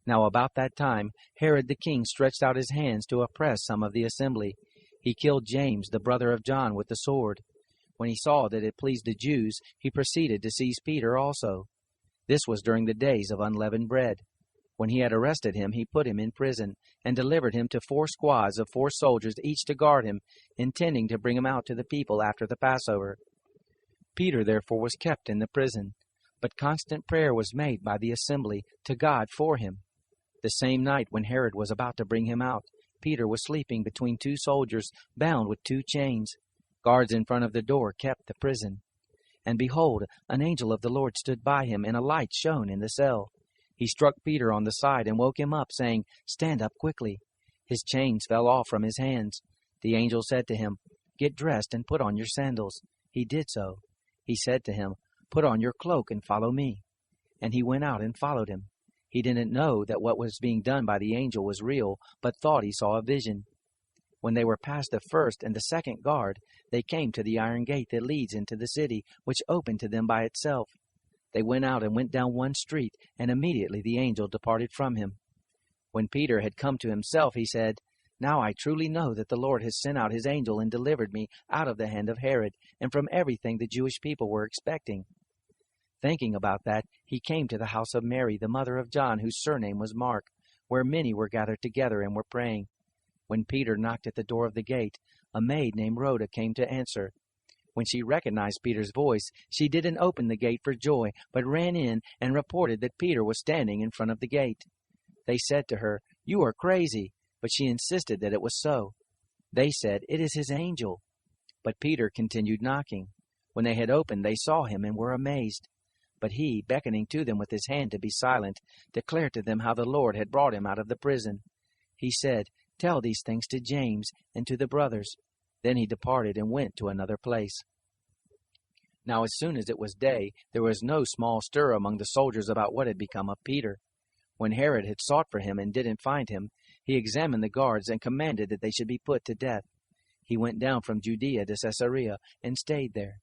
Now about that time Herod the king stretched out his hands to oppress some of the assembly. He killed James, the brother of John, with the sword. When he saw that it pleased the Jews, he proceeded to seize Peter also. This was during the days of unleavened bread. When he had arrested him, he put him in prison, and delivered him to 4 squads of 4 soldiers, each to guard him, intending to bring him out to the people after the Passover. Peter therefore was kept in the prison, but constant prayer was made by the assembly to God for him. The same night when Herod was about to bring him out, Peter was sleeping between 2 soldiers, bound with 2 chains. Guards in front of the door kept the prison. And behold, an angel of the Lord stood by him, and a light shone in the cell. He struck Peter on the side and woke him up, saying, "Stand up quickly." His chains fell off from his hands. The angel said to him, "Get dressed and put on your sandals." He did so. He said to him, "Put on your cloak and follow me." And he went out and followed him. He didn't know that what was being done by the angel was real, but thought he saw a vision. When they were past the first and the second guard, they came to the iron gate that leads into the city, which opened to them by itself. They went out and went down one street, and immediately the angel departed from him. When Peter had come to himself, he said, "Now I truly know that the Lord has sent out his angel and delivered me out of the hand of Herod, and from everything the Jewish people were expecting." Thinking about that, he came to the house of Mary, the mother of John, whose surname was Mark, where many were gathered together and were praying. When Peter knocked at the door of the gate, a maid named Rhoda came to answer. When she recognized Peter's voice, she didn't open the gate for joy, but ran in and reported that Peter was standing in front of the gate. They said to her, "You are crazy," but she insisted that it was so. They said, "It is his angel." But Peter continued knocking. When they had opened, they saw him and were amazed. But he, beckoning to them with his hand to be silent, declared to them how the Lord had brought him out of the prison. He said, "Tell these things to James and to the brothers." Then he departed and went to another place. Now as soon as it was day, there was no small stir among the soldiers about what had become of Peter. When Herod had sought for him and didn't find him, he examined the guards and commanded that they should be put to death. He went down from Judea to Caesarea and stayed there.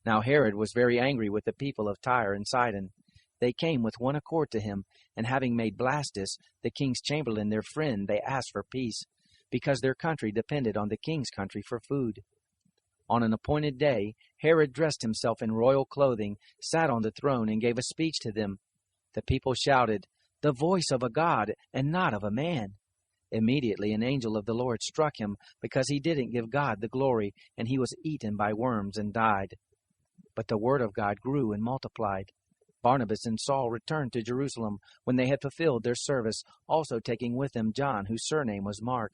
Now Herod was very angry with the people of Tyre and Sidon. They came with one accord to him, and having made Blastus, the king's chamberlain, their friend, they asked for peace, because their country depended on the king's country for food. On an appointed day, Herod dressed himself in royal clothing, sat on the throne, and gave a speech to them. The people shouted, "The voice of a god, and not of a man." Immediately an angel of the Lord struck him, because he didn't give God the glory, and he was eaten by worms and died. But the word of God grew and multiplied. Barnabas and Saul returned to Jerusalem when they had fulfilled their service, also taking with them John, whose surname was Mark.